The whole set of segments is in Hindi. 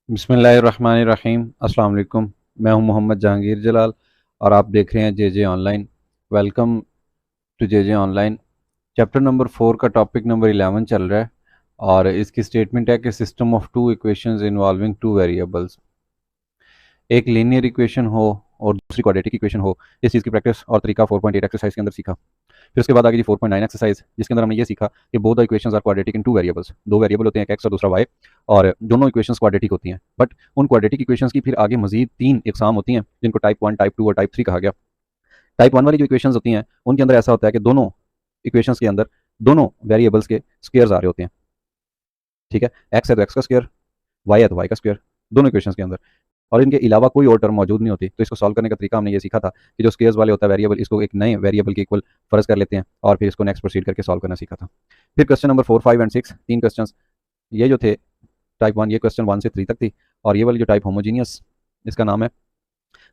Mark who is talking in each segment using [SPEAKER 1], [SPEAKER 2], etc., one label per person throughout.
[SPEAKER 1] बिस्मिल्लाहिर्रहमानिर्रहीम। अस्सलाम वालेकुम। मैं हूं मोहम्मद जहांगीर जलाल और आप देख रहे हैं J online. Welcome to J online. Chapter number 4 का टॉपिक नंबर 11 चल रहा है और इसकी स्टेटमेंट है कि system of two equations involving two variables, एक लीनियर इक्वेशन हो और दूसरी क्वाड्रेटिक इक्वेशन हो। इस चीज़ की प्रैक्टिस और तरीका 4.8 एक्सरसाइज के अंदर सीखा। फिर उसके बाद आगे जी 4.9 एक्सरसाइज, जिसके अंदर हमने ये सीखा कि both the equations are quadratic in two variables. दो वेरिएबल होते हैं, एक एक्स और दूसरा वाई, और दोनों इक्वेशंस क्वाड्रेटिक होती हैं। बट उन क्वाड्रेटिक इक्वेशंस की फिर आगे मजीद 3 इकसाम होती हैं, जिनको टाइप 1, टाइप 2 और टाइप 3 कहा गया। टाइप 1 वाली जो इक्वेशंस होती हैं उनके अंदर ऐसा होता है कि दोनों इक्वेशंस के अंदर दोनों वेरिएबल्स के स्क्वायर्स आ रहे होते हैं। ठीक है, एक्स है तो एक्स का स्क्वायर, वाई है तो वाई का स्क्वायर, दोनों इक्वेशंस के अंदर, और इनके अलावा कोई और टर्म मौजूद नहीं होती। तो इसको सॉल्व करने का तरीका हमने ये सीखा था कि जो स्क्वायर्स वाले होता है वेरिएबल, इसको एक नए वेरिएबल के इक्वल फर्ज कर लेते हैं और फिर इसको नेक्स्ट प्रोसीड करके सॉल्व करना सीखा था। फिर क्वेश्चन नंबर 4, 5 एंड 6, तीन क्वेश्चन ये जो थे टाइप 1, ये क्वेश्चन 1 से 3 तक थी। और ये वाली जो टाइप होमोजीनियस, इसका नाम है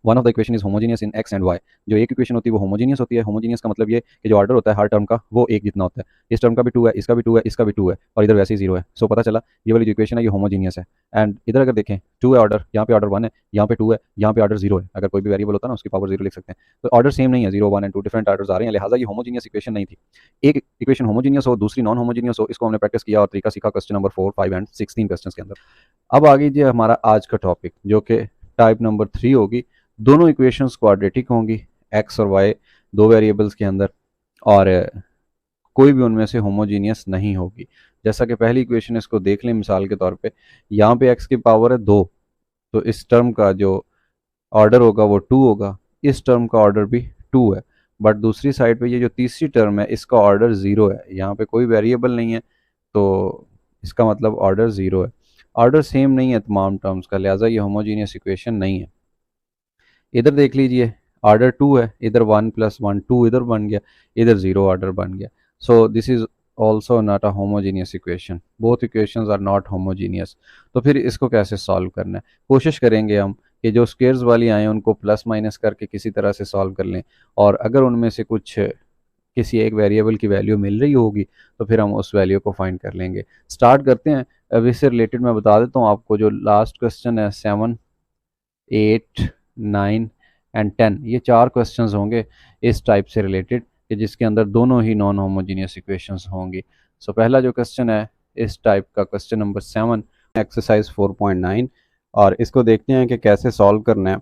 [SPEAKER 1] one of the equation is homogeneous in x and y. जो एक इक्वेशन होती है वो होमोजीनियस होती है। होमोजीनियस का मतलब ये कि जो ऑर्डर होता है हर टर्म का वो एक जितना होता है। इस टर्म का भी 2 है, इसका भी 2 है, इसका भी 2 है, और इधर वैसे ही 0 है। सो पता चला ये वाली जो इक्वेशन है ये होमोजीनियस है। एंड इधर अगर देखें 2 है ऑर्डर, यहाँ पे ऑर्डर 1 है, यहाँ पे 2 है, यहाँ पे ऑर्डर 0 है। अगर कोई भी वेरिएबल होता है ना उसकी पावर 0 लिख सकते हैं। तो ऑर्डर सेम नहीं है, 0, 1 एंड 2 डिफरेंट ऑर्डर्स आ रहे हैं, लिहाजा ये होमोजीनियस इक्वेशन नहीं थी। एक इक्वेशन होमोजीनियस हो, दूसरी नॉन होमोजीनियस हो, इसको हमने प्रैक्टिस किया और तरीका सीखा क्वेश्चन नंबर 4, 5 एंड 16 क्वेश्चन के अंदर। अब आ गई हमारा आज का टॉपिक जो कि टाइप नंबर 3 होगी। दोनों इक्वेशंस क्वाड्रेटिक होंगी, एक्स और वाई दो वेरिएबल्स के अंदर, और कोई भी उनमें से होमोजीनियस नहीं होगी। जैसा कि पहली इक्वेशन, इसको देख लें मिसाल के तौर पे, यहाँ पे एक्स की पावर है 2, तो इस टर्म का जो ऑर्डर होगा वो 2 होगा, इस टर्म का ऑर्डर भी 2 है। बट दूसरी साइड पे ये जो तीसरी टर्म है इसका ऑर्डर 0 है, यहाँ पे कोई वेरिएबल नहीं है, तो इसका मतलब ऑर्डर 0 है। ऑर्डर सेम नहीं है तमाम टर्म्स का, लिहाजा ये होमोजीनियस इक्वेशन नहीं है। इधर देख लीजिए, ऑर्डर 2 है, इधर 1 + 1 2 इधर बन गया, इधर 0 ऑर्डर बन गया। So this is also not a homogeneous equation. Both equations are not homogeneous. तो फिर इसको कैसे सॉल्व करना है? कोशिश करेंगे हम कि जो स्क्वेयर्स वाली आए उनको प्लस माइनस करके किसी तरह से सॉल्व कर लें, और अगर उनमें से कुछ किसी एक वेरिएबल की वैल्यू मिल रही होगी तो फिर हम उस वैल्यू को फाइंड कर लेंगे। स्टार्ट करते हैं। अब इससे रिलेटेड मैं बता देता हूँ आपको, जो लास्ट क्वेश्चन है 7, 8, 9 एंड 10, ये 4 क्वेश्चंस होंगे इस टाइप से रिलेटेड कि जिसके अंदर दोनों ही नॉन होमोजीनियस इक्वेशंस होंगी। सो पहला जो क्वेश्चन है इस टाइप का, क्वेश्चन नंबर 7, एक्सरसाइज 4.9, और इसको देखते हैं कि कैसे सॉल्व करना है।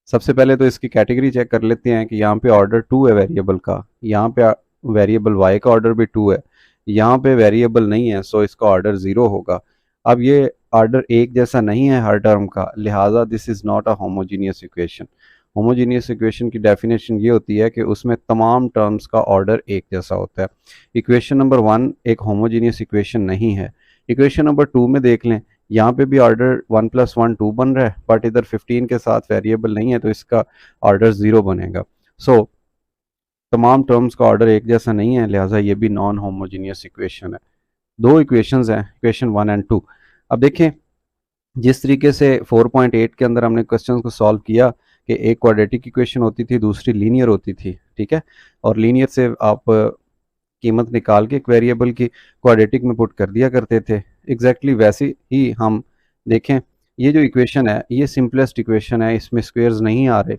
[SPEAKER 1] सबसे पहले तो इसकी कैटेगरी चेक कर लेते हैं कि यहाँ पे ऑर्डर 2 है वेरिएबल का, यहाँ पे वेरिएबल y का ऑर्डर भी 2 है, यहाँ पे वेरिएबल नहीं है, सो इसका ऑर्डर 0 होगा। अब ये ऑर्डर एक जैसा नहीं है हर टर्म का, लिहाजा this is not a homogeneous equation. Homogeneous equation की डेफिनेशन ये होती है कि उसमें तमाम टर्म्स का ऑर्डर एक जैसा होता है। इक्वेशन नंबर 1 एक होमोजीनियस इक्वेशन नहीं है। इक्वेशन नंबर 2 में देख लें, यहाँ पे भी ऑर्डर 1 + 1 2 बन रहा है, बट इधर 15 के साथ वेरिएबल नहीं है तो इसका ऑर्डर 0 बनेगा। सो तमाम टर्म्स का ऑर्डर एक जैसा नहीं है, लिहाजा ये भी नॉन होमोजीनियस इक्वेशन है। दो इक्वेशंस हैं, इक्वेशन 1 एंड 2। अब देखें जिस तरीके से 4.8 के अंदर हमने क्वेश्चन को सॉल्व किया कि एक क्वाड्रेटिक इक्वेशन होती थी, दूसरी लीनियर होती थी, ठीक है, और लीनियर से आप कीमत निकाल के एक वेरिएबल की क्वाड्रेटिक में पुट कर दिया करते थे। एग्जैक्टली वैसे ही हम देखें, ये जो इक्वेशन है ये सिंपलेस्ट इक्वेशन है, इसमें स्क्वेयर्स नहीं आ रहे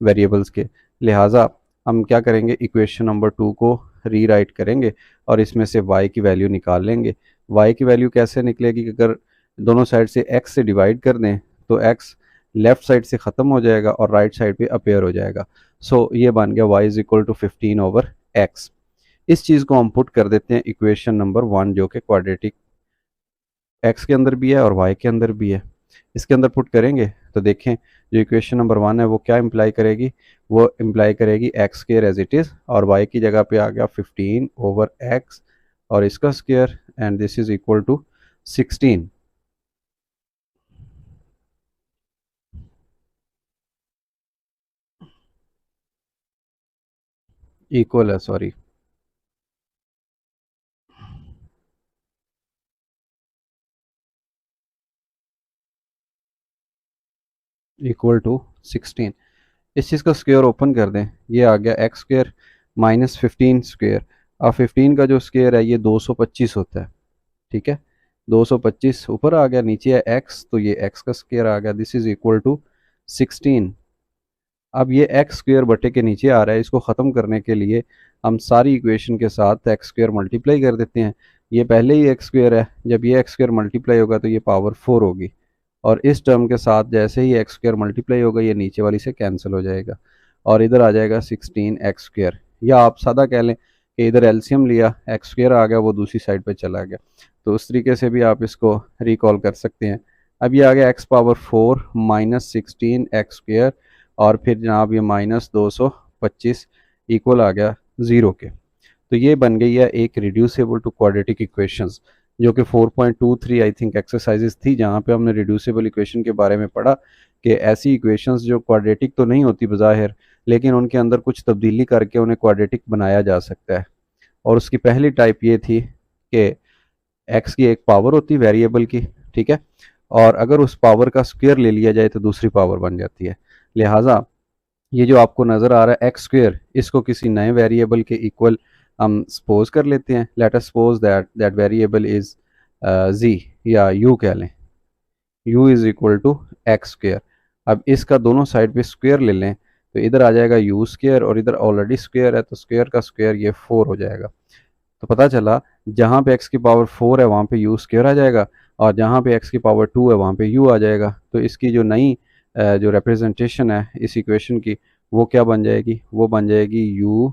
[SPEAKER 1] वेरिएबल्स के, लिहाजा हम क्या करेंगे, इक्वेशन नंबर 2 को रीराइट करेंगे और इसमें से y की वैल्यू निकाल लेंगे। y की वैल्यू कैसे निकलेगी कि अगर दोनों साइड से x से डिवाइड कर दें तो x लेफ्ट साइड से ख़त्म हो जाएगा और राइट साइड पे अपेयर हो जाएगा। सो ये बन गया y = 15/x। इस चीज़ को हम पुट कर देते हैं इक्वेशन नंबर 1 जो कि क्वाड्रेटिक x के अंदर भी है और y के अंदर भी है। इसके अंदर पुट करेंगे तो देखें जो इक्वेशन नंबर 1 है वो क्या इम्प्लाई करेगी, वो इम्प्लाई करेगी x square as it is, और y की जगह पे आ गया 15/x और इसका square, and this is equal to 16। Equal है, सॉरी, इक्वल टू 16। इस चीज़ का स्क्वायर ओपन कर दें, ये आ गया एक्स स्क्वायर माइनस 15 स्क्वायर। अब 15 का जो स्क्वायर है ये 225 होता है, ठीक है। 225 ऊपर आ गया, नीचे है x, तो ये x का स्क्वायर आ गया, दिस इज इक्वल टू 16। अब ये एक्स स्क्वायर बटे के नीचे आ रहा है, इसको ख़त्म करने के लिए हम सारी इक्वेशन के साथ एक्स स्क्वायर मल्टीप्लाई कर देते हैं। ये पहले ही एक्स स्क्वायर है, जब ये एक्स स्क्वायर मल्टीप्लाई होगा तो ये पावर 4 होगी, और इस टर्म के साथ जैसे ही एक्स स्क्वायर मल्टीप्लाई होगा ये नीचे वाली से कैंसिल हो जाएगा, और इधर आ जाएगा 16x²। या आप सादा कह लें कि इधर एलसीएम लिया, एक्स स्क्वायर आ गया, वो दूसरी साइड पर चला गया। तो उस तरीके से भी आप इसको रिकॉल कर सकते हैं। अब ये आ गया x पावर 4 माइनस 16x², और फिर जनाब ये -225 इक्वल आ गया 0 के। तो ये बन गई है एक रिड्यूसेबल टू क्वाड्रेटिक इक्वेशंस, जो कि 4.23 आई थिंक एक्सरसाइजेस थी, जहाँ पे हमने रिड्यूसेबल इक्वेशन के बारे में पढ़ा कि ऐसी इक्वेशंस जो क्वाड्रेटिक तो नहीं होती बज़ाहिर, लेकिन उनके अंदर कुछ तब्दीली करके उन्हें क्वाड्रेटिक बनाया जा सकता है। और उसकी पहली टाइप ये थी कि एक्स की एक पावर होती वेरिएबल की, ठीक है, और अगर उस पावर का स्क्वायर ले लिया जाए तो दूसरी पावर बन जाती है। लिहाजा ये जो आपको नज़र आ रहा है एक्स स्क्वायर, इसको किसी नए वेरिएबल के इक्वल हम सपोज कर लेते हैं। Let us suppose that variable is जी, या यू कह लें, u is equal to x square. अब इसका दोनों साइड पे स्क्वायर ले लें तो इधर आ जाएगा यू स्क्वायर, और इधर ऑलरेडी स्क्वायर है तो स्क्वायर का स्क्वायर ये 4 हो जाएगा। तो पता चला जहाँ पे x की पावर 4 है वहाँ पे u स्क्वायर आ जाएगा, और जहाँ पे x की पावर 2 है वहाँ पे u आ जाएगा। तो इसकी जो नई जो रिप्रेजेंटेशन है इस इक्वेशन की, वो क्या बन जाएगी, वो बन जाएगी u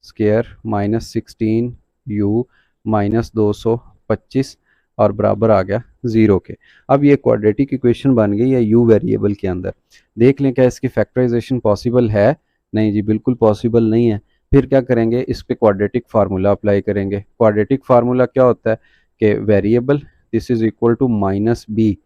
[SPEAKER 1] square minus 16u minus 225, और बराबर आ गया 0 के। अब ये क्वाड्रेटिक इक्वेशन बन गई है u वेरिएबल के अंदर। देख लें क्या इसकी फैक्टराइजेशन पॉसिबल है? नहीं जी, बिल्कुल पॉसिबल नहीं है। फिर क्या करेंगे, इस पे क्वाड्रेटिक फार्मूला अप्लाई करेंगे। क्वाड्रेटिक फार्मूला क्या होता है कि variable this is equal to minus b.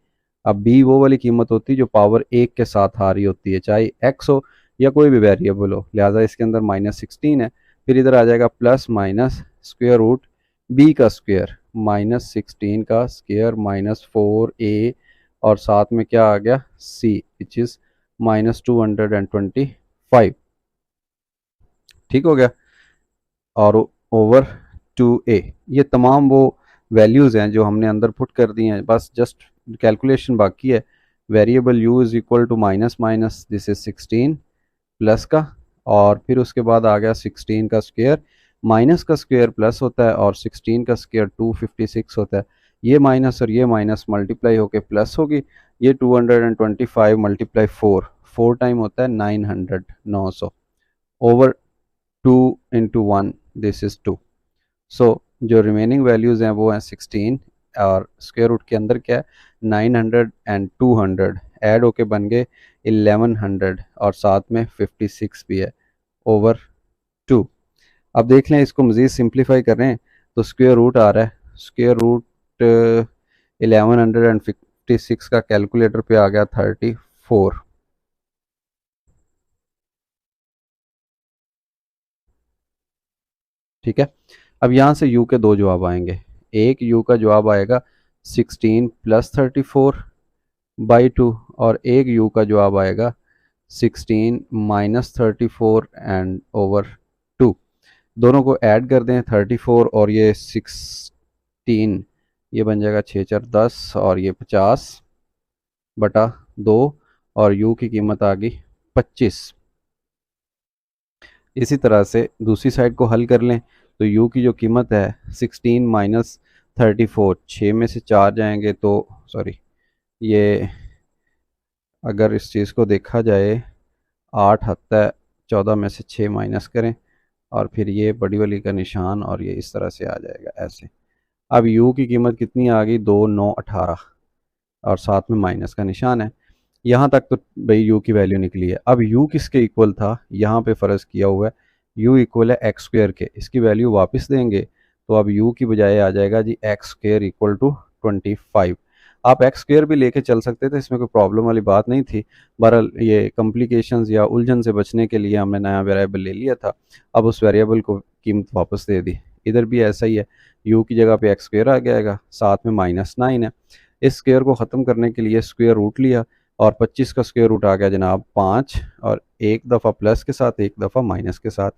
[SPEAKER 1] अब बी वो वाली कीमत होती है जो पावर 1 के साथ आ रही होती है, चाहे एक्स हो या कोई भी वेरिएबल हो। लिहाजा इसके अंदर -16 है, फिर इधर आ जाएगा plus minus square root b का स्क्वायर माइनस 16 का स्क्वायर माइनस 4a, और साथ में क्या आ गया c विच इज़ -225। ठीक हो गया, और ओवर 2a। ये तमाम वो वैल्यूज़ हैं जो हमने अंदर पुट कर दी हैं, बस जस्ट कैलकुलेशन बाकी है। Variable u is equal to minus minus this is 16 plus का, और फिर उसके बाद आ गया 16 का स्क्वायर, माइनस का स्क्वायर प्लस होता है और 16 का स्क्वायर 256 होता है। ये माइनस और ये माइनस मल्टीप्लाई होके प्लस होगी। ये 225 मल्टीप्लाई 4 टाइम होता है 900, 900 ओवर 2 इंटू 1 दिस इज़ 2। सो जो रिमेनिंग वैल्यूज़ हैं वो हैं 16, और स्क्वायर रूट के अंदर क्या है 900 एंड 200 ऐड होके बन गए 1100, और साथ में 56 भी है ओवर 2। अब देख लें, इसको मज़ीद सिंप्लीफाई कर रहे हैं तो स्क्वायर रूट आ रहा है, स्क्वायर रूट 1156 का कैलकुलेटर पे आ गया 34। ठीक है, अब यहाँ से u के दो जवाब आएंगे। एक u का जवाब आएगा 16 प्लस 34/2, और एक u का जवाब आएगा 16 माइनस 34 एंड ओवर 2। दोनों को ऐड कर दें 34 और ये 16, ये बन जाएगा 6 4 10, और ये 50/2, और u की कीमत आ गई 25। इसी तरह से दूसरी साइड को हल कर लें तो u की जो कीमत है 16 माइनस 34, 6 में से 4 जाएंगे तो सॉरी, ये अगर इस चीज़ को देखा जाए 8 आता है, 14 में से 6 माइनस करें और फिर ये बड़ी वाली का निशान, और ये इस तरह से आ जाएगा ऐसे। अब u की कीमत कितनी आ गई 2 9 18, और साथ में माइनस का निशान है। यहाँ तक तो भाई u की वैल्यू निकली है। अब u किसके इक्वल था, यहाँ पे फ़र्ज़ किया हुआ है u इक्वल है एक्स स्क्वायर के। इसकी वैल्यू वापस देंगे तो अब u की बजाय आ जाएगा जी एक्स स्क्वायर इक्वल टू 25। आप एक्स स्क्वायर भी लेके चल सकते थे, इसमें कोई प्रॉब्लम वाली बात नहीं थी। बहरहाल ये कॉम्प्लिकेशंस या उलझन से बचने के लिए हमने नया वेरिएबल ले लिया था। अब उस वेरिएबल को कीमत वापस दे दी। इधर भी ऐसा ही है, u की जगह पे एक्स स्क्वायर आ जाएगा, साथ में -9 है। इस स्क्वायर को ख़त्म करने के लिए स्क्वायर रूट लिया, और 25 का स्क्वायर रूट आ गया जनाब 5, और एक दफ़ा प्लस के साथ एक दफ़ा माइनस के साथ।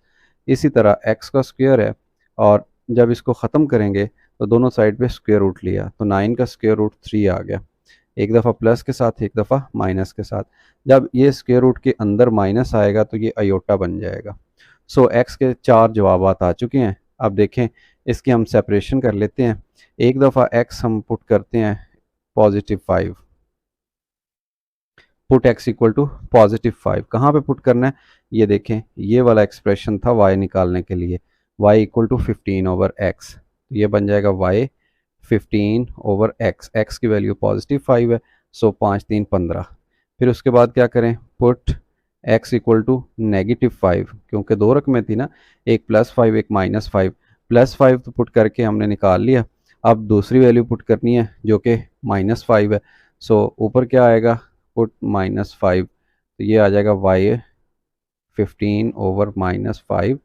[SPEAKER 1] इसी तरह x का स्क्वायर है, और जब इसको ख़त्म करेंगे तो दोनों साइड पे स्क्वायर रूट लिया, तो 9 का स्क्वायर रूट 3 आ गया, एक दफ़ा प्लस के साथ एक दफ़ा माइनस के साथ। जब ये स्क्वायर रूट के अंदर माइनस आएगा तो ये अयोटा बन जाएगा। सो एक्स के 4 जवाबात आ चुके हैं। अब देखें इसकी हम सेपरेशन कर लेते हैं। एक दफ़ा एक्स हम पुट करते हैं +5, पुट एक्स इक्वल टू +5। कहाँ पे पुट करना है, ये देखें, ये वाला एक्सप्रेशन था वाई निकालने के लिए, वाई इक्वल टू 15/x, ये बन जाएगा वाई 15/x, एक्स की वैल्यू +5 है, सो 5 3 15। फिर उसके बाद क्या करें, पुट x इक्वल टू -5, क्योंकि दो रकमें थी ना, एक +5 एक -5, +5 तो पुट करके हमने निकाल लिया। अब दूसरी वैल्यू पुट करनी है जो कि -5 है, सो ऊपर क्या आएगा, पुट -5, तो ये आ जाएगा y 15/-5,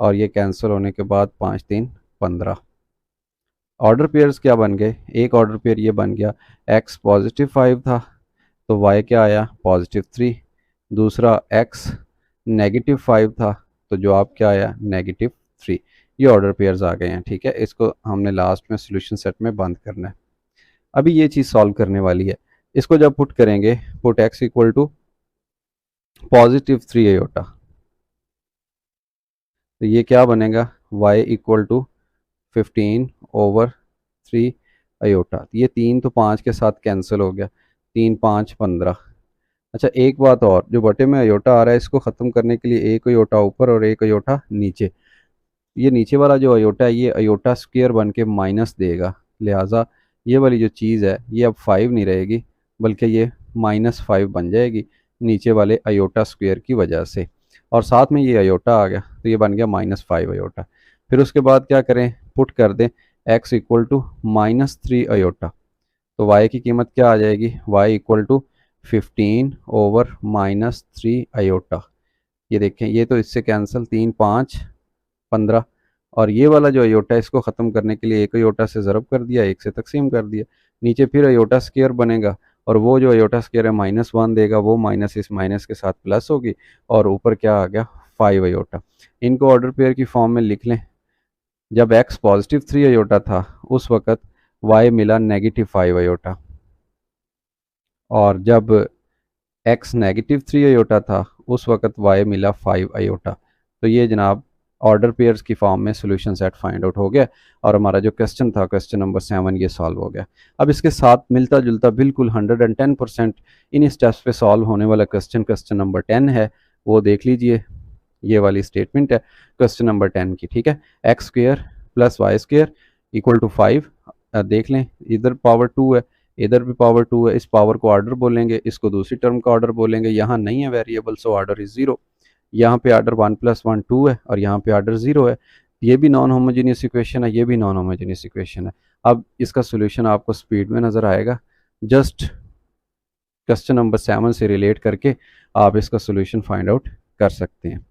[SPEAKER 1] और ये कैंसिल होने के बाद 5 3 15। ऑर्डर पेयर्स क्या बन गए, एक ऑर्डर पेयर ये बन गया, x +5 था तो y क्या आया +3, दूसरा x -5 था तो जवाब क्या आया -3। ये ऑर्डर पेयर्स आ गए हैं। ठीक है, इसको हमने लास्ट में सॉल्यूशन सेट में बंद करना है। अभी ये चीज़ सॉल्व करने वाली है। इसको जब पुट करेंगे, put x equal to +3 iota, तो ये क्या बनेगा, y इक्वल टू 15/3 अयोटा। ये 3 तो 5 के साथ कैंसिल हो गया, 3 5 15। अच्छा एक बात और, जो बटे में अयोटा आ रहा है इसको ख़त्म करने के लिए एक अयोटा ऊपर और एक अयोटा नीचे, ये नीचे वाला जो अयोटा है ये अयोटा स्क्वायर बन के माइनस देगा, लिहाजा ये वाली जो चीज़ है ये अब 5 नहीं रहेगी बल्कि ये -5 बन जाएगी नीचे वाले अयोटा स्क्वायर की वजह से, और साथ में ये अयोटा आ गया तो ये बन गया -5 अयोटा। फिर उसके बाद क्या करें, पुट कर दें x इक्वल टू -3 अयोटा, तो y की कीमत क्या आ जाएगी, y इक्वल टू 15/-3 अयोटा। ये देखें, ये तो इससे कैंसिल, 3 5 15, और ये वाला जो अयोटा है इसको ख़त्म करने के लिए एक अयोटा से ज़रब कर दिया, एक से तकसीम कर दिया, नीचे फिर अयोटा स्क्वायर बनेगा, और वो जो अयोटा स्क्वायर है -1 देगा, वो माइनस इस माइनस के साथ प्लस होगी, और ऊपर क्या आ गया 5 अयोटा। इनको ऑर्डर पेयर की फॉर्म में लिख लें। जब x +3 अयोटा था उस वक़्त y मिला -5 अयोटा, और जब x -3 अयोटा था उस वक़्त y मिला 5 अयोटा। तो ये जनाब ऑर्डर पेयर्स की फॉर्म में सोल्यूशन सेट फाइंड आउट हो गया, और हमारा जो क्वेश्चन था क्वेश्चन नंबर 7 ये सॉल्व हो गया। अब इसके साथ मिलता जुलता बिल्कुल 110% इन स्टेप्स पे सॉल्व होने वाला क्वेश्चन क्वेश्चन नंबर 10 है, वो देख लीजिए। ये वाली स्टेटमेंट है क्वेश्चन नंबर 10 की। ठीक है, x² + y² इक्वल टू 5, देख लें इधर पावर 2 है, इधर भी पावर 2 है, इस पावर को ऑर्डर बोलेंगे, इसको दूसरी टर्म का ऑर्डर बोलेंगे। यहाँ नहीं है वेरिएबल, सो ऑर्डर इज 0। यहाँ पे ऑर्डर 1 + 1 2 है, और यहाँ पे ऑर्डर 0 है। ये भी नॉन होमोजीनियस इक्वेशन है, ये भी नॉन होमोजीनियस इक्वेशन है। अब इसका सोल्यूशन आपको स्पीड में नज़र आएगा, जस्ट क्वेश्चन नंबर 7 से रिलेट करके आप इसका सोल्यूशन फाइंड आउट कर सकते हैं।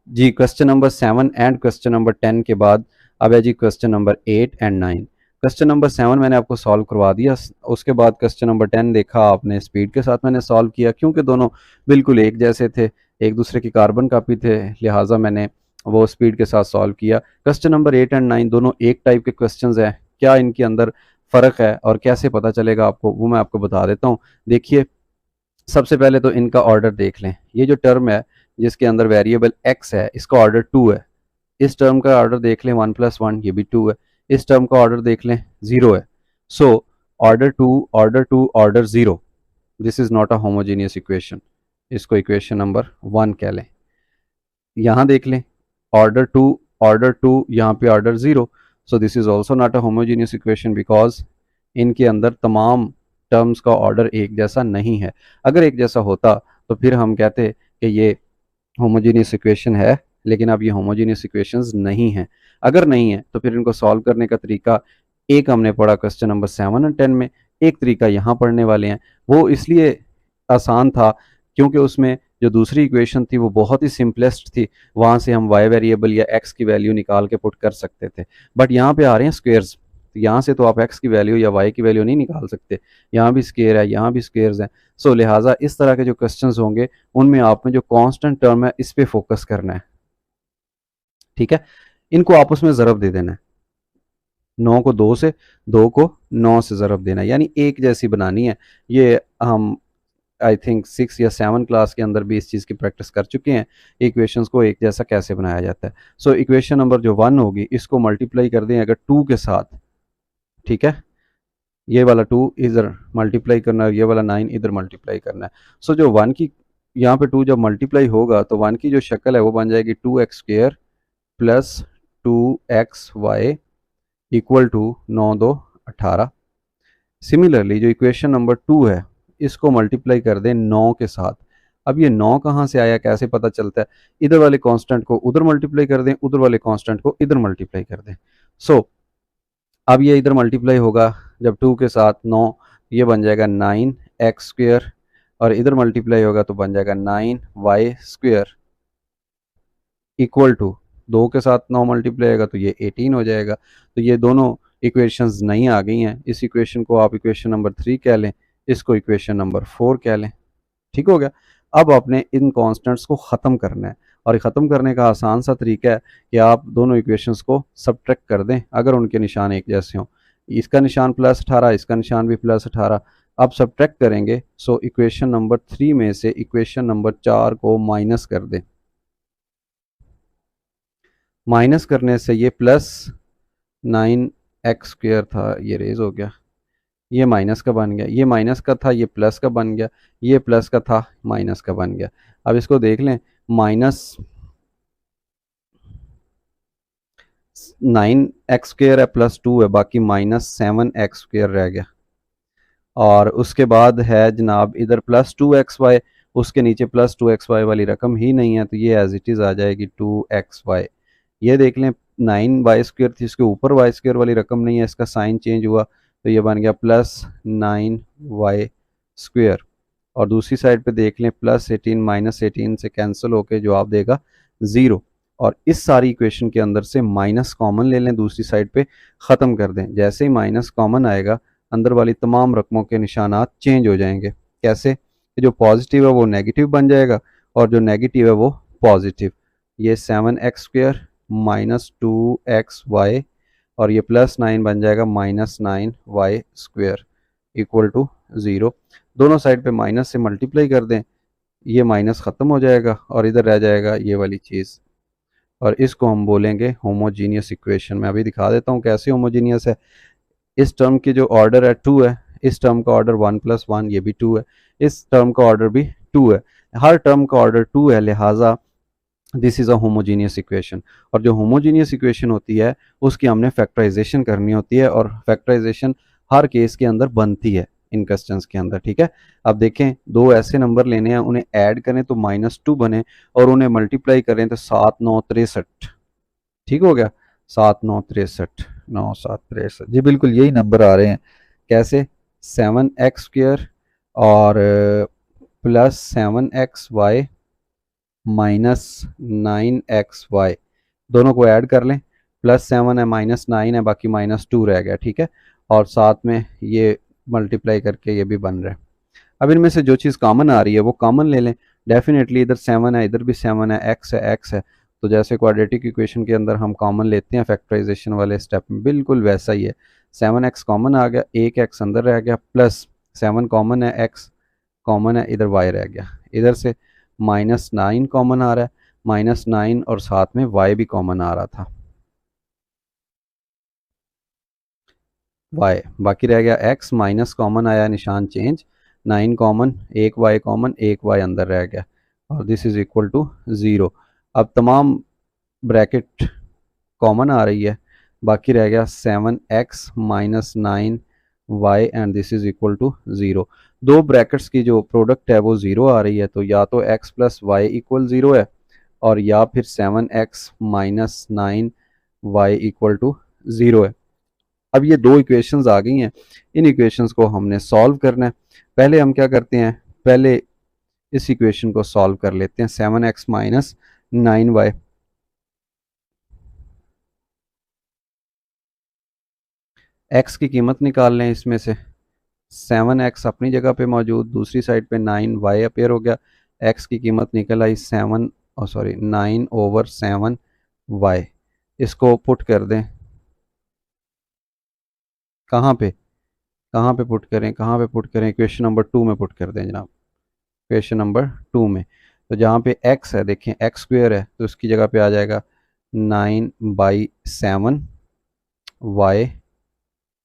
[SPEAKER 1] जी, question number 7 and question number 10 के बाद अब है जी question number 8 and 9। Question number 7 मैंने आपको सॉल्व करवा दिया, उसके बाद क्वेश्चन नंबर 10 देखा आपने, स्पीड के साथ मैंने सॉल्व किया क्योंकि दोनों बिल्कुल एक जैसे थे, एक दूसरे की कार्बन कापी थे, लिहाजा मैंने वो स्पीड के साथ सॉल्व किया। क्वेश्चन नंबर 8 एंड 9 दोनों एक टाइप के क्वेश्चन हैं, क्या इनके अंदर फ़र्क है और कैसे पता चलेगा आपको, वो मैं आपको बता देता हूँ। देखिए, सबसे पहले तो इनका ऑर्डर देख लें। ये जो टर्म है जिसके अंदर वेरिएबल x है, इसका ऑर्डर 2 है। इस टर्म का ऑर्डर देख लें 1 + 1, ये भी 2 है। इस टर्म का ऑर्डर देख लें 0 है। So order 2 order 2 order 0, this is not a homogeneous equation, इसको इक्वेशन नंबर 1 कह लें। यहाँ देख लें ऑर्डर 2 यहाँ पे order 0, so this is also not a homogeneous equation because इनके अंदर तमाम टर्म्स का ऑर्डर एक जैसा नहीं है। अगर एक जैसा होता तो फिर हम कहते कि ये होमोजीनियस इक्वेशन है, लेकिन अब ये होमोजीनियस इक्वेशंस नहीं है। अगर नहीं है तो फिर इनको सॉल्व करने का तरीका एक हमने पढ़ा क्वेश्चन नंबर 7 और 10 में, एक तरीका यहाँ पढ़ने वाले हैं। वो इसलिए आसान था क्योंकि उसमें जो दूसरी इक्वेशन थी वो बहुत ही सिंपलेस्ट थी, वहाँ से हम वाई वेरिएबल या एक्स की वैल्यू निकाल के पुट कर सकते थे। बट यहाँ पे आ रहे हैं स्क्वेयर्स, तो यहाँ से तो आप एक्स की वैल्यू या वाई की वैल्यू नहीं निकाल सकते, यहाँ भी स्क्वेयर है, यहाँ भी स्क्वेयर्स हैं। सो लिहाजा इस तरह के जो क्वेश्चंस होंगे उनमें आपने जो कांस्टेंट टर्म है इस पे फोकस करना है, ठीक है। इनको आपस में ज़रब दे देना है, 9 को 2 से, 2 को 9 से ज़रब देना है, यानी एक जैसी बनानी है। ये हम आई थिंक 6 या 7 क्लास के अंदर भी इस चीज़ की प्रैक्टिस कर चुके हैं, इक्वेशंस को एक जैसा कैसे बनाया जाता है। सो इक्वेशन नंबर जो 1 होगी इसको मल्टीप्लाई कर दें अगर 2 के साथ, ठीक है। ये वाला 2 इधर मल्टीप्लाई करना है, ये वाला 9 इधर मल्टीप्लाई करना है। सो जो 1 की यहाँ पे 2 जब मल्टीप्लाई होगा तो 1 की जो शक्ल है वो बन जाएगी 2x² plus 2xy equal to 9 2 18। Similarly जो इक्वेशन नंबर 2 है इसको मल्टीप्लाई कर दें 9 के साथ। अब ये 9 कहाँ से आया, कैसे पता चलता है? इधर वाले कांस्टेंट को उधर मल्टीप्लाई कर दें, उधर वाले कांस्टेंट को इधर मल्टीप्लाई कर दें। सो अब ये इधर मल्टीप्लाई होगा जब 2 के साथ 9, ये बन जाएगा 9x², और इधर मल्टीप्लाई होगा तो बन जाएगा 9y² इक्वल टू 2 के साथ 9 मल्टीप्लाई होगा तो ये 18 हो जाएगा। तो ये दोनों इक्वेशंस नई आ गई हैं। इस इक्वेशन को आप इक्वेशन नंबर 3 कह लें, इसको इक्वेशन नंबर 4 कह लें, ठीक हो गया। अब आपने इन कॉन्स्टेंट्स को ख़त्म करना है, और ख़त्म करने का आसान सा तरीका है कि आप दोनों इक्वेशंस को सब्ट्रैक्ट कर दें अगर उनके निशान एक जैसे हों। इसका निशान +18, इसका निशान भी +18। अब सब्ट्रैक्ट करेंगे, सो इक्वेशन नंबर 3 में से इक्वेशन नंबर 4 को माइनस कर दें। माइनस करने से ये +9x² था, ये रेज हो गया, ये माइनस का बन गया, ये माइनस का था ये प्लस का बन गया, ये प्लस का था माइनस का बन गया। अब इसको देख लें, -9x² है +2 है, बाकी -7x² रह गया। और उसके बाद है जनाब इधर +2xy, उसके नीचे +2xy वाली रकम ही नहीं है तो ये एज इट इज़ आ जाएगी 2xy। ये देख लें 9y² थी, इसके ऊपर y² वाली रकम नहीं है, इसका साइन चेंज हुआ तो ये बन गया +9y²। और दूसरी साइड पे देख लें +18 -18 से कैंसिल होके जवाब देगा 0। और इस सारी इक्वेशन के अंदर से माइनस कॉमन ले लें, दूसरी साइड पे ख़त्म कर दें। जैसे ही माइनस कॉमन आएगा अंदर वाली तमाम रकमों के निशानात चेंज हो जाएंगे। कैसे? जो पॉजिटिव है वो नेगेटिव बन जाएगा और जो नेगेटिव है वो पॉजिटिव। ये 7x² -2xy और ये +9 बन जाएगा -9y² इक्वल टू 0। दोनों साइड पे माइनस से मल्टीप्लाई कर दें, ये माइनस ख़त्म हो जाएगा और इधर रह जाएगा ये वाली चीज़, और इसको हम बोलेंगे होमोजीनियस इक्वेशन। मैं अभी दिखा देता हूँ कैसे होमोजीनियस है। इस टर्म की जो ऑर्डर है 2 है, इस टर्म का ऑर्डर 1 + 1, ये भी 2 है, इस टर्म का ऑर्डर भी 2 है, हर टर्म का ऑर्डर 2 है, लिहाजा this is a homogeneous equation. और जो होमोजीनियस इक्वेशन होती है उसकी हमने फैक्टराइजेशन करनी होती है, और फैक्टराइजेशन हर केस के अंदर बनती है इन क्वेश्चंस के अंदर, ठीक है। अब देखें, दो ऐसे नंबर लेने हैं, उन्हें ऐड करें तो -2 बने और उन्हें मल्टीप्लाई करें तो 7 9 63, ठीक हो गया। 7 9 63, 9 7 63, जी बिल्कुल यही नंबर आ रहे हैं। कैसे? 7x² और +7xy -9xy, दोनों को ऐड कर लें, +7 है -9 है, बाकी -2 रह गया, ठीक है। और साथ में ये मल्टीप्लाई करके ये भी बन रहा है। अब इनमें से जो चीज़ कॉमन आ रही है वो कॉमन ले लें। डेफिनेटली इधर 7 है, इधर भी 7 है, x है। तो जैसे क्वाड्रेटिक इक्वेशन के अंदर हम कॉमन लेते हैं फैक्टराइजेशन वाले स्टेप में, बिल्कुल वैसा ही है। 7x कॉमन आ गया, एक x अंदर रह गया, प्लस 7 कॉमन है, x कॉमन है, इधर y रह गया। इधर से -9 कॉमन आ रहा है, -9 और साथ में y भी कॉमन आ रहा था, y बाकी रह गया, x माइनस कॉमन आया, निशान चेंज, 9 कॉमन, एक y कॉमन, एक y अंदर रह गया, और दिस इज इक्वल टू 0। अब तमाम ब्रैकेट कॉमन आ रही है, बाकी रह गया 7x -9 y and this is equal to 0। दो ब्रैकेट्स की जो प्रोडक्ट है वो 0 आ रही है, तो या तो x प्लस वाई इक्वल 0 है और या फिर 7x minus 9y equal to 0 है। अब ये दो इक्वेशंस आ गई हैं, इन इक्वेशंस को हमने सॉल्व करना है। पहले हम क्या करते हैं, पहले इस इक्वेशन को सॉल्व कर लेते हैं। 7x माइनस 9y, x की कीमत निकाल लें इसमें से। 7x अपनी जगह पे मौजूद, दूसरी साइड पे 9y अपेयर हो गया। x की कीमत निकल आई 9/7y। इसको पुट कर दें, कहाँ पे कहाँ पे पुट करें, कहाँ पे पुट करें, इक्वेशन नंबर 2 में पुट कर दें जनाब, इक्वेशन नंबर 2 में। तो जहाँ पे x है, देखें x स्क्वेयर है, तो उसकी जगह पे आ जाएगा 9/7y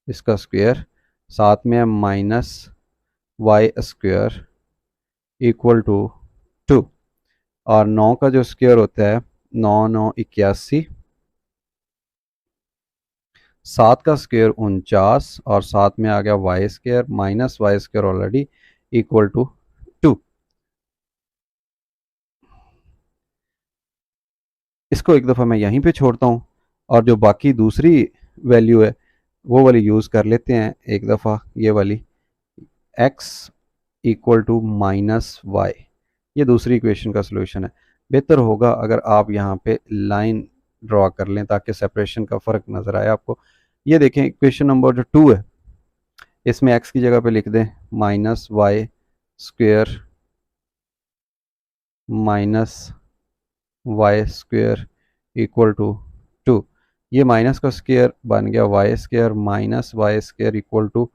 [SPEAKER 1] इसका स्क्वेयर, साथ में है minus y square equal to 2। और 9 का जो स्क्वायर होता है 9×9 = 81, 7 का स्क्वायर 49 और साथ में आ गया y square minus y square already equal to 2। इसको एक दफ़ा मैं यहीं पे छोड़ता हूँ और जो बाकी दूसरी वैल्यू है वो वाली यूज़ कर लेते हैं एक दफ़ा, ये वाली x equal to minus y. ये दूसरी इक्वेशन का सलूशन है। बेहतर होगा अगर आप यहाँ पे लाइन ड्रॉ कर लें ताकि सेपरेशन का फ़र्क नज़र आए आपको। ये देखें इक्वेशन नंबर जो 2 है, इसमें x की जगह पे लिख दें minus y square minus y square equal to 2। ये माइनस का स्क्वायर बन गया y square minus y square equal to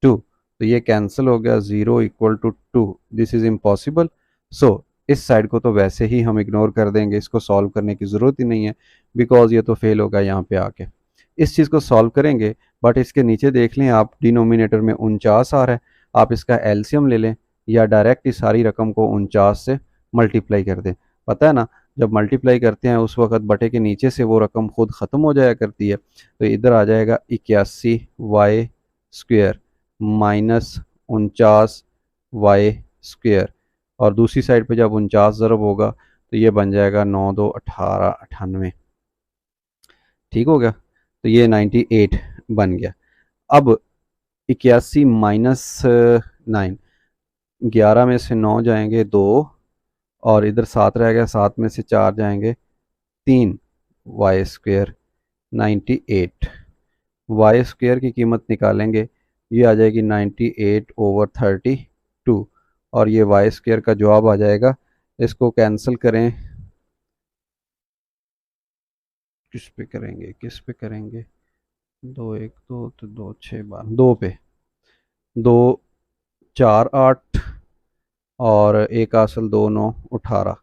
[SPEAKER 1] 2। तो ये कैंसिल हो गया, 0 equal to 2, this is impossible. So इस साइड को तो वैसे ही हम इग्नोर कर देंगे, इसको सॉल्व करने की ज़रूरत ही नहीं है बिकॉज ये तो फेल होगा यहाँ पे आके। इस चीज़ को सॉल्व करेंगे, बट इसके नीचे देख लें आप, डिनोमिनेटर में 49 आ रहा है, आप इसका एलसीएम ले लें या डायरेक्ट इस सारी रकम को 49 से मल्टीप्लाई कर दें। पता है ना, जब मल्टीप्लाई करते हैं उस वक्त बटे के नीचे से वो रकम खुद ख़त्म हो जाया करती है। तो इधर आ जाएगा 81y square minus 49y square, और दूसरी साइड पे जब 49 ज़रब होगा तो ये बन जाएगा 9×2 = 18, 98। ठीक हो गया, तो ये 98 बन गया। अब 81 माइनस 9, 11 में से 9 जाएंगे 2 और इधर 7 रह गया, 7 में से 4 जाएंगे 3, वाई स्क्वेयर 98। वाई स्क्वेयर की कीमत निकालेंगे, ये आ जाएगी 98/32 और ये वाई स्क्वेयर का जवाब आ जाएगा। इसको कैंसिल करें, किस पे करेंगे, किस पे करेंगे, 2 1 2 तो 2 6 12, 2 पे, 2 4 8 और 1 असल 2 9 18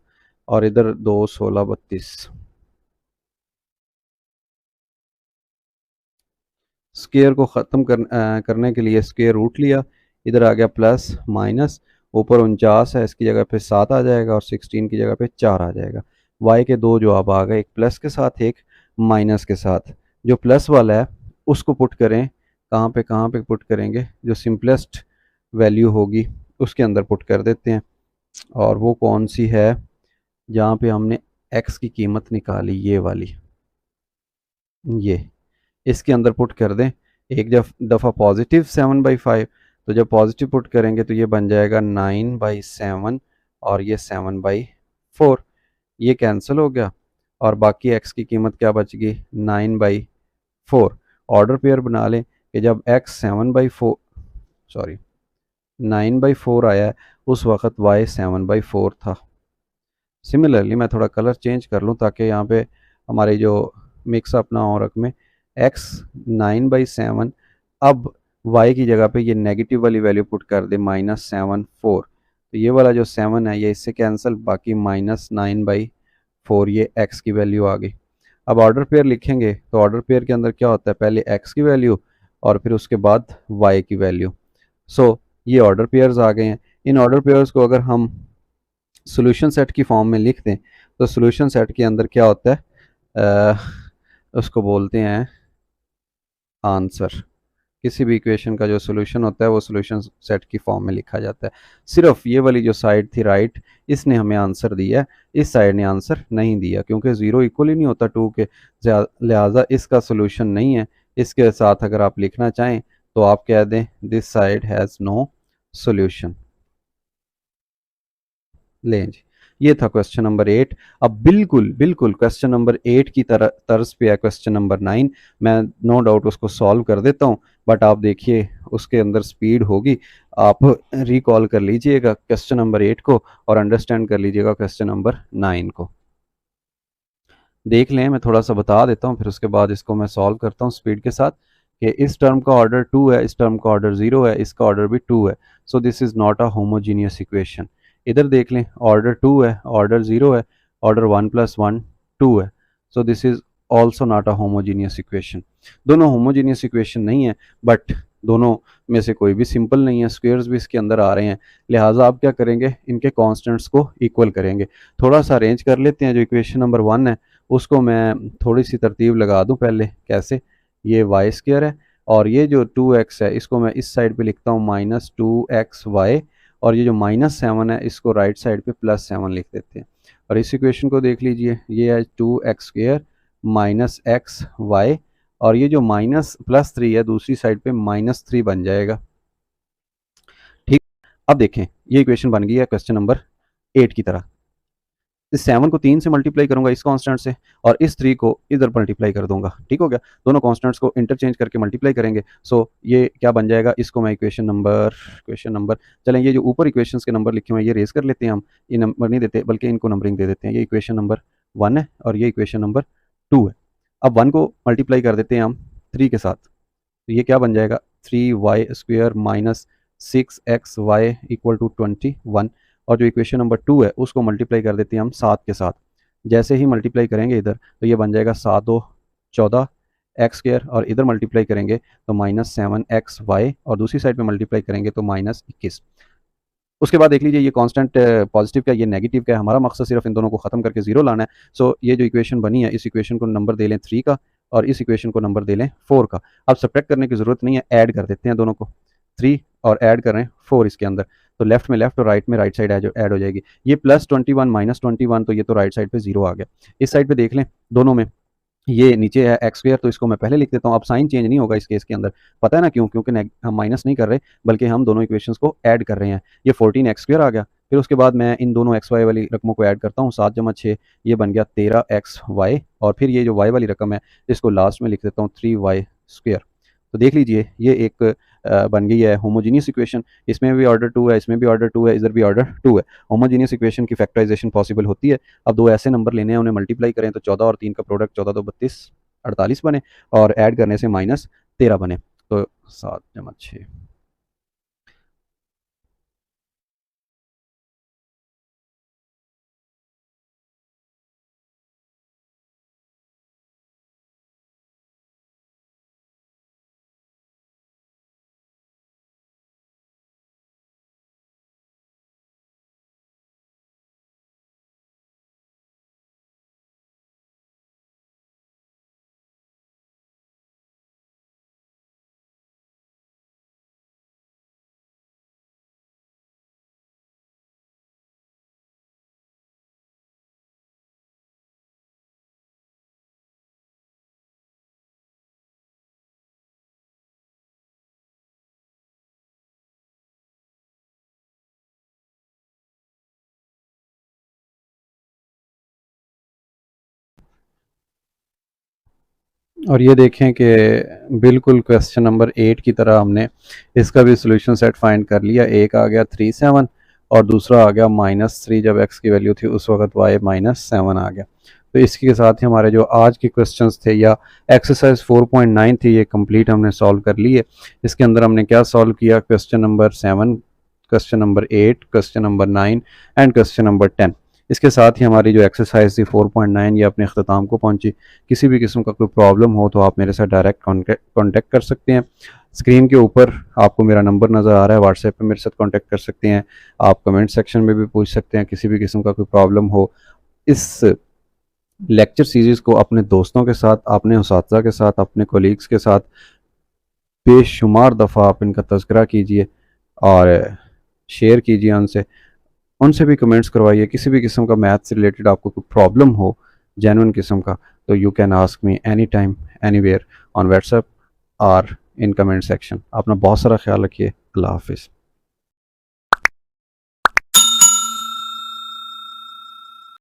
[SPEAKER 1] और इधर 2 16 32। स्क्वेयर को ख़त्म करने के लिए स्क्वेयर रूट लिया, इधर आ गया प्लस माइनस, ऊपर 49 है इसकी जगह पे 7 आ जाएगा और 16 की जगह पे 4 आ जाएगा। वाई के दो जवाब आ गए, एक प्लस के साथ एक माइनस के साथ। जो प्लस वाला है उसको पुट करें, कहाँ पे पुट करेंगे, जो सिंपलेस्ट वैल्यू होगी उसके अंदर पुट कर देते हैं। और वो कौन सी है, जहाँ पे हमने एक्स की कीमत निकाली, ये वाली, ये इसके अंदर पुट कर दें। एक जब दफ़ा पॉजिटिव 7/5, तो जब पॉजिटिव पुट करेंगे तो ये बन जाएगा 9/7 और ये 7/4, ये कैंसिल हो गया और बाकी x की कीमत क्या बच गई 9/4। ऑर्डर पेयर बना लें कि जब x 7/4 सॉरी 9/4 आया है उस वक़्त y 7/4 था। सिमिलरली मैं थोड़ा कलर चेंज कर लूँ ताकि यहाँ पे हमारी जो मिक्सअप ना हो रकमें, x 9/7, अब y की जगह पे ये नेगेटिव वाली वैल्यू पुट कर दे -7/4, तो ये वाला जो 7 है ये इससे कैंसिल, बाकी -9/4 ये x की वैल्यू आ गई। अब ऑर्डर पेयर लिखेंगे तो ऑर्डर पेयर के अंदर क्या होता है, पहले x की वैल्यू और फिर उसके बाद y की वैल्यू। सो ये ऑर्डर पेयर्स आ गए हैं। इन ऑर्डर पेयर्स को अगर हम सॉल्यूशन सेट की फॉर्म में लिख दें तो सॉल्यूशन सेट के अंदर क्या होता है, उसको बोलते हैं आंसर। किसी भी इक्वेशन का जो सोल्यूशन होता है वो सोल्यूशन सेट की फॉर्म में लिखा जाता है। सिर्फ ये वाली जो साइड थी राइट, इसने हमें आंसर दिया, इस साइड ने आंसर नहीं दिया, क्योंकि ज़ीरो इक्वल ही नहीं होता टू के, लिहाजा इसका सोल्यूशन नहीं है। इसके साथ अगर आप लिखना चाहें तो आप कह दें this side has no solution. लें जी, ये था क्वेश्चन नंबर 8। अब बिल्कुल बिल्कुल क्वेश्चन नंबर 8 की तरह तर्ज पे है क्वेश्चन नंबर 9। मैं नो डाउट उसको सॉल्व कर देता हूँ, बट आप देखिए उसके अंदर स्पीड होगी। आप रिकॉल कर लीजिएगा क्वेश्चन नंबर 8 को और अंडरस्टैंड कर लीजिएगा क्वेश्चन नंबर 9 को। देख लें, मैं थोड़ा सा बता देता हूँ, फिर उसके बाद इसको मैं सॉल्व करता हूँ स्पीड के साथ। कि इस टर्म का ऑर्डर 2 है, इस टर्म का ऑर्डर 0 है, इसका ऑर्डर भी 2 है, so this is not a homogeneous equation. इधर देख लें, ऑर्डर 2 है, ऑर्डर 0 है, ऑर्डर 1 + 1 2 है, so this is also not a homogeneous equation. दोनों होमोजीनियस इक्वेशन नहीं है, बट दोनों में से कोई भी सिंपल नहीं है, स्क्वेयर्स भी इसके अंदर आ रहे हैं, लिहाजा आप क्या करेंगे, इनके कॉन्स्टेंट्स को इक्वल करेंगे। थोड़ा सा अरेंज कर लेते हैं। जो इक्वेशन नंबर 1 है उसको मैं थोड़ी सी तरतीब लगा दूं पहले। कैसे, ये वाई स्क्वायर है और ये जो 2x है इसको मैं इस साइड पे लिखता हूँ -2xy, और ये जो -7 है इसको राइट साइड पे +7 लिख देते हैं। और इस इक्वेशन को देख लीजिए, ये है 2x² -xy, और ये जो माइनस +3 है दूसरी साइड पे -3 बन जाएगा। ठीक, अब देखें ये इक्वेशन बन गई है क्वेश्चन नंबर 8 की तरह। इस 7 को 3 से मल्टीप्लाई करूंगा इस कांस्टेंट से, और इस 3 को इधर मल्टीप्लाई कर दूंगा। ठीक हो गया, दोनों कांस्टेंट्स को इंटरचेंज करके मल्टीप्लाई करेंगे। सो ये क्या बन जाएगा, इसको मैं इक्वेशन नंबर चलें, ये जो ऊपर इक्वेशंस के नंबर लिखे हुए हैं ये रेज कर लेते हैं हम। ये नंबर नहीं देते बल्कि इनको नंबरिंग दे देते हैं। ये इक्वेशन नंबर 1 है और ये इक्वेशन नंबर 2 है। अब 1 को मल्टीप्लाई कर देते हैं हम 3 के साथ, तो ये क्या बन जाएगा, 3y² -6xy = 21। और जो इक्वेशन नंबर 2 है उसको मल्टीप्लाई कर देते हैं हम 7 के साथ। जैसे ही मल्टीप्लाई करेंगे इधर तो ये बन जाएगा 7 2 14 x², और इधर मल्टीप्लाई करेंगे तो -7xy, और दूसरी साइड पे मल्टीप्लाई करेंगे तो -21। उसके बाद देख लीजिए ये कांस्टेंट पॉजिटिव का, ये नेगेटिव का है। हमारा मकसद सिर्फ इन दोनों को ख़त्म करके 0 लाना है। सो ये जो इक्वेशन बनी है इस इक्वेशन को नंबर दे लें 3 का, और इस इक्वेशन को नंबर दे लें 4 का। अब सब्ट्रैक्ट करने की ज़रूरत नहीं है, ऐड कर देते हैं दोनों को। 3 और ऐड कर रहे हैं 4 इसके अंदर, तो लेफ्ट में लेफ्ट और राइट में राइट साइड ऐड हो जाएगी। ये +21 -21, तो ये तो राइट साइड पे 0 आ गया। इस साइड पे देख लें दोनों में, ये नीचे है x², तो इसको मैं पहले लिख देता हूँ। अब साइन चेंज नहीं होगा इस केस के अंदर, पता है ना क्यों, क्योंकि हम माइनस नहीं कर रहे बल्कि हम दोनों इक्वेशंस को ऐड कर रहे हैं। ये 14x² आ गया। फिर उसके बाद मैं इन दोनों xy वाली रकमों को ऐड करता हूँ, 7 + 6 ये बन गया 13xy, और फिर ये जो y वाली रकम है इसको लास्ट में लिख देता हूँ 3y²। तो देख लीजिए ये एक बन गई है होमोजीनियस इक्वेशन। इसमें भी ऑर्डर 2 है, इसमें भी ऑर्डर 2 है, इधर भी ऑर्डर 2 है। होमोजीनियस इक्वेशन की फैक्टराइजेशन पॉसिबल होती है। अब दो ऐसे नंबर लेने हैं, उन्हें मल्टीप्लाई करें तो 14 और 3 का प्रोडक्ट 14 2 32 48 बने, और ऐड करने से -13 बने, तो 7 + 6। और ये देखें कि बिल्कुल क्वेश्चन नंबर 8 की तरह हमने इसका भी सोल्यूशन सेट फाइंड कर लिया। एक आ गया 3 7 और दूसरा आ गया -3, जब x की वैल्यू थी उस वक्त y -7 आ गया। तो इसके के साथ ही हमारे जो आज के क्वेश्चंस थे या एक्सरसाइज 4.9 थी ये कंप्लीट हमने सॉल्व कर ली है। इसके अंदर हमने क्या सॉल्व किया, question number 7, question number 8, question number 9 and question number 10। इसके साथ ही हमारी जो एक्सरसाइज थी 4.9 ये अपने अख्ताम को पहुंची। किसी भी किस्म का कोई प्रॉब्लम हो तो आप मेरे साथ डायरेक्ट कांटेक्ट कर सकते हैं। स्क्रीन के ऊपर आपको मेरा नंबर नज़र आ रहा है, व्हाट्सएप पे मेरे साथ कांटेक्ट कर सकते हैं। आप कमेंट सेक्शन में भी पूछ सकते हैं, किसी भी किस्म का कोई प्रॉब्लम हो। इस लेक्चर सीरीज़ को अपने दोस्तों के साथ, अपने उस्ताद के साथ, अपने कोलीग्स के साथ बेशुमार दफ़ा आप इनका तज़किरा कीजिए और शेयर कीजिए उनसे भी कमेंट्स करवाइए। किसी भी किस्म का मैथ से रिलेटेड आपको कोई प्रॉब्लम हो जेन्युइन किस्म का, तो you can ask me any time anywhere on WhatsApp और इन कमेंट सेक्शन। अपना बहुत सारा ख्याल रखिए। अल्लाह हाफिज़।